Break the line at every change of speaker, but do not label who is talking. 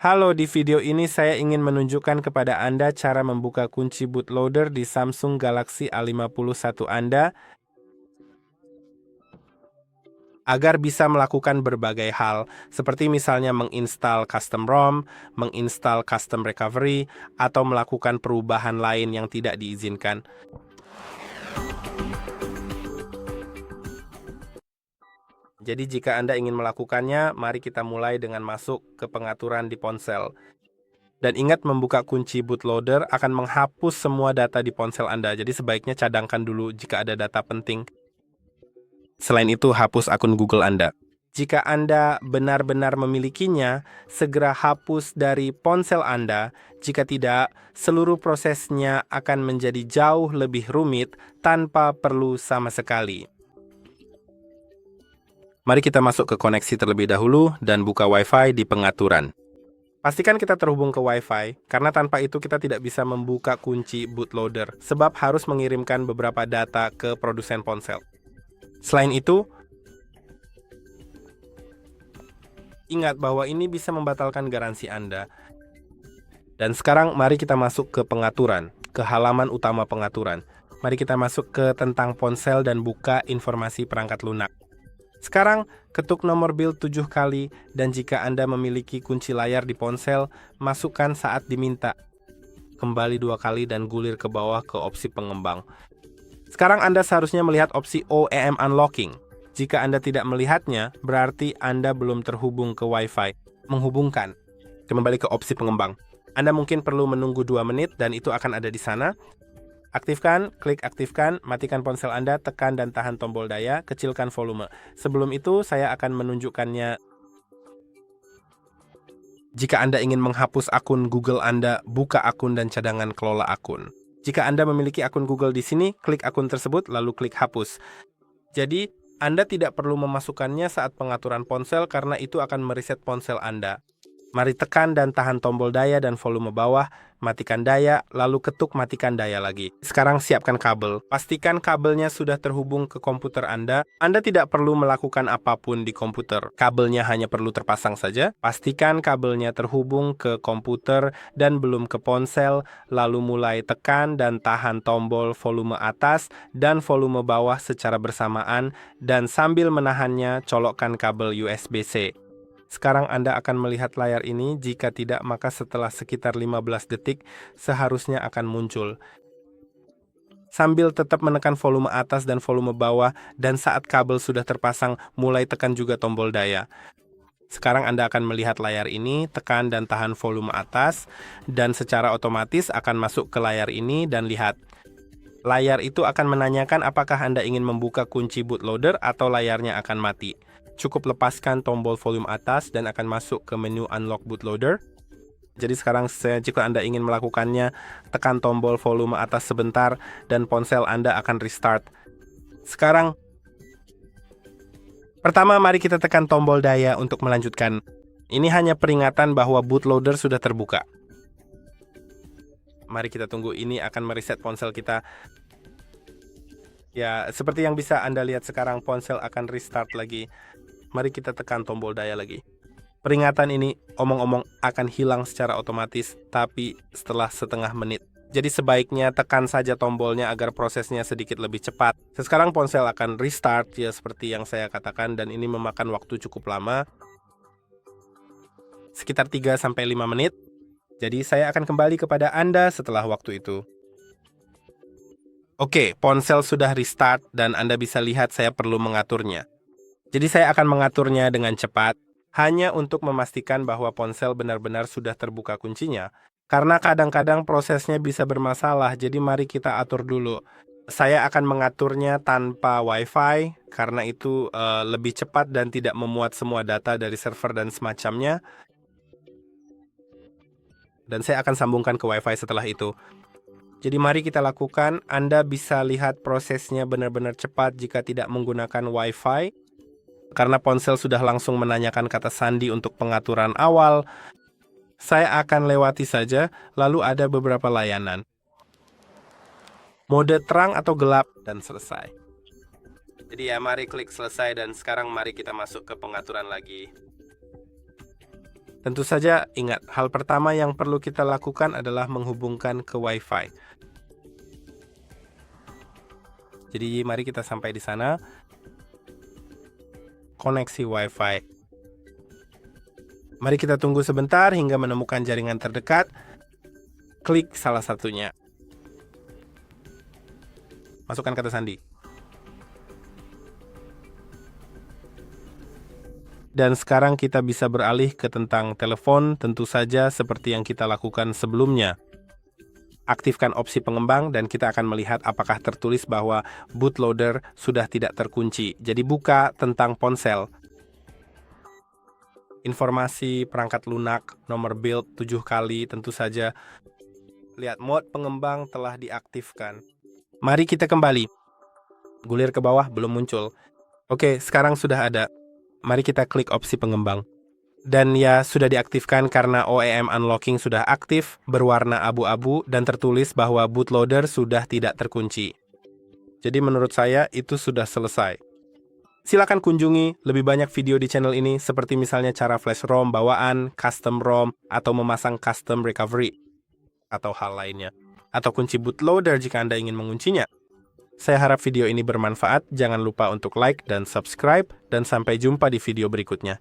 Halo, di video ini saya ingin menunjukkan kepada Anda cara membuka kunci bootloader di Samsung Galaxy A51 Anda agar bisa melakukan berbagai hal, seperti misalnya menginstal custom ROM, menginstal custom recovery, atau melakukan perubahan lain yang tidak diizinkan. Jadi jika Anda ingin melakukannya, mari kita mulai dengan masuk ke pengaturan di ponsel. Dan ingat, membuka kunci bootloader akan menghapus semua data di ponsel Anda, jadi sebaiknya cadangkan dulu jika ada data penting. Selain itu, hapus akun Google Anda. Jika Anda benar-benar memilikinya, segera hapus dari ponsel Anda. Jika tidak, seluruh prosesnya akan menjadi jauh lebih rumit tanpa perlu sama sekali. Mari kita masuk ke koneksi terlebih dahulu dan buka Wi-Fi di pengaturan. Pastikan kita terhubung ke Wi-Fi, karena tanpa itu kita tidak bisa membuka kunci bootloader, sebab harus mengirimkan beberapa data ke produsen ponsel. Selain itu, ingat bahwa ini bisa membatalkan garansi Anda. Dan sekarang mari kita masuk ke pengaturan, ke halaman utama pengaturan. Mari kita masuk ke tentang ponsel dan buka informasi perangkat lunak. Sekarang, ketuk nomor build 7 kali, dan jika Anda memiliki kunci layar di ponsel, masukkan saat diminta. Kembali 2 kali dan gulir ke bawah ke opsi pengembang. Sekarang Anda seharusnya melihat opsi OEM Unlocking. Jika Anda tidak melihatnya, berarti Anda belum terhubung ke Wi-Fi. Menghubungkan. Kembali ke opsi pengembang. Anda mungkin perlu menunggu 2 menit dan itu akan ada di sana. Aktifkan, klik aktifkan, matikan ponsel Anda, tekan dan tahan tombol daya, kecilkan volume. Sebelum itu, saya akan menunjukkannya. Jika Anda ingin menghapus akun Google Anda, buka akun dan cadangan kelola akun. Jika Anda memiliki akun Google di sini, klik akun tersebut, lalu klik hapus. Jadi, Anda tidak perlu memasukkannya saat pengaturan ponsel karena itu akan mereset ponsel Anda. Mari tekan dan tahan tombol daya dan volume bawah, matikan daya, lalu ketuk matikan daya lagi. Sekarang siapkan kabel. Pastikan kabelnya sudah terhubung ke komputer Anda. Anda tidak perlu melakukan apapun di komputer. Kabelnya hanya perlu terpasang saja. Pastikan kabelnya terhubung ke komputer dan belum ke ponsel, lalu mulai tekan dan tahan tombol volume atas dan volume bawah secara bersamaan, dan sambil menahannya, colokkan kabel USB-C. Sekarang Anda akan melihat layar ini, jika tidak maka setelah sekitar 15 detik seharusnya akan muncul. Sambil tetap menekan volume atas dan volume bawah, dan saat kabel sudah terpasang, mulai tekan juga tombol daya. Sekarang Anda akan melihat layar ini, tekan dan tahan volume atas, dan secara otomatis akan masuk ke layar ini dan lihat. Layar itu akan menanyakan apakah Anda ingin membuka kunci bootloader atau layarnya akan mati. Cukup lepaskan tombol volume atas dan akan masuk ke menu Unlock Bootloader. Jadi sekarang jika Anda ingin melakukannya, tekan tombol volume atas sebentar dan ponsel Anda akan restart. Sekarang, pertama mari kita tekan tombol daya untuk melanjutkan. Ini hanya peringatan bahwa bootloader sudah terbuka. Mari kita tunggu, ini akan mereset ponsel kita. Ya, seperti yang bisa Anda lihat sekarang, ponsel akan restart lagi. Mari kita tekan tombol daya lagi. Peringatan ini omong-omong akan hilang secara otomatis, tapi setelah setengah menit. Jadi sebaiknya tekan saja tombolnya agar prosesnya sedikit lebih cepat. Sekarang ponsel akan restart, ya seperti yang saya katakan, dan ini memakan waktu cukup lama. Sekitar 3-5 menit. Jadi saya akan kembali kepada Anda setelah waktu itu. Oke, ponsel sudah restart dan Anda bisa lihat saya perlu mengaturnya. Jadi saya akan mengaturnya dengan cepat, hanya untuk memastikan bahwa ponsel benar-benar sudah terbuka kuncinya. Karena kadang-kadang prosesnya bisa bermasalah, jadi mari kita atur dulu. Saya akan mengaturnya tanpa Wi-Fi, karena itu lebih cepat dan tidak memuat semua data dari server dan semacamnya. Dan saya akan sambungkan ke Wi-Fi setelah itu. Jadi mari kita lakukan. Anda bisa lihat prosesnya benar-benar cepat jika tidak menggunakan Wi-Fi. Karena ponsel sudah langsung menanyakan kata sandi untuk pengaturan awal, saya akan lewati saja, lalu ada beberapa layanan. Mode terang atau gelap, dan selesai. Jadi ya, mari klik selesai dan sekarang mari kita masuk ke pengaturan lagi. Tentu saja ingat, hal pertama yang perlu kita lakukan adalah menghubungkan ke Wi-Fi. Jadi mari kita sampai di sana. Koneksi Wi-Fi. Mari kita tunggu sebentar hingga menemukan jaringan terdekat. Klik salah satunya. Masukkan kata sandi. Dan sekarang kita bisa beralih ke tentang telepon, tentu saja seperti yang kita lakukan sebelumnya. Aktifkan opsi pengembang dan kita akan melihat apakah tertulis bahwa bootloader sudah tidak terkunci. Jadi buka tentang ponsel. Informasi perangkat lunak, nomor build 7 kali, tentu saja. Lihat, mode pengembang telah diaktifkan. Mari kita kembali. Gulir ke bawah, belum muncul. Oke, sekarang sudah ada. Mari kita klik opsi pengembang. Dan ya, sudah diaktifkan karena OEM unlocking sudah aktif, berwarna abu-abu, dan tertulis bahwa bootloader sudah tidak terkunci. Jadi menurut saya, itu sudah selesai. Silakan kunjungi lebih banyak video di channel ini, seperti misalnya cara flash ROM bawaan, custom ROM, atau memasang custom recovery, atau hal lainnya. Atau kunci bootloader jika Anda ingin menguncinya. Saya harap video ini bermanfaat, jangan lupa untuk like dan subscribe, dan sampai jumpa di video berikutnya.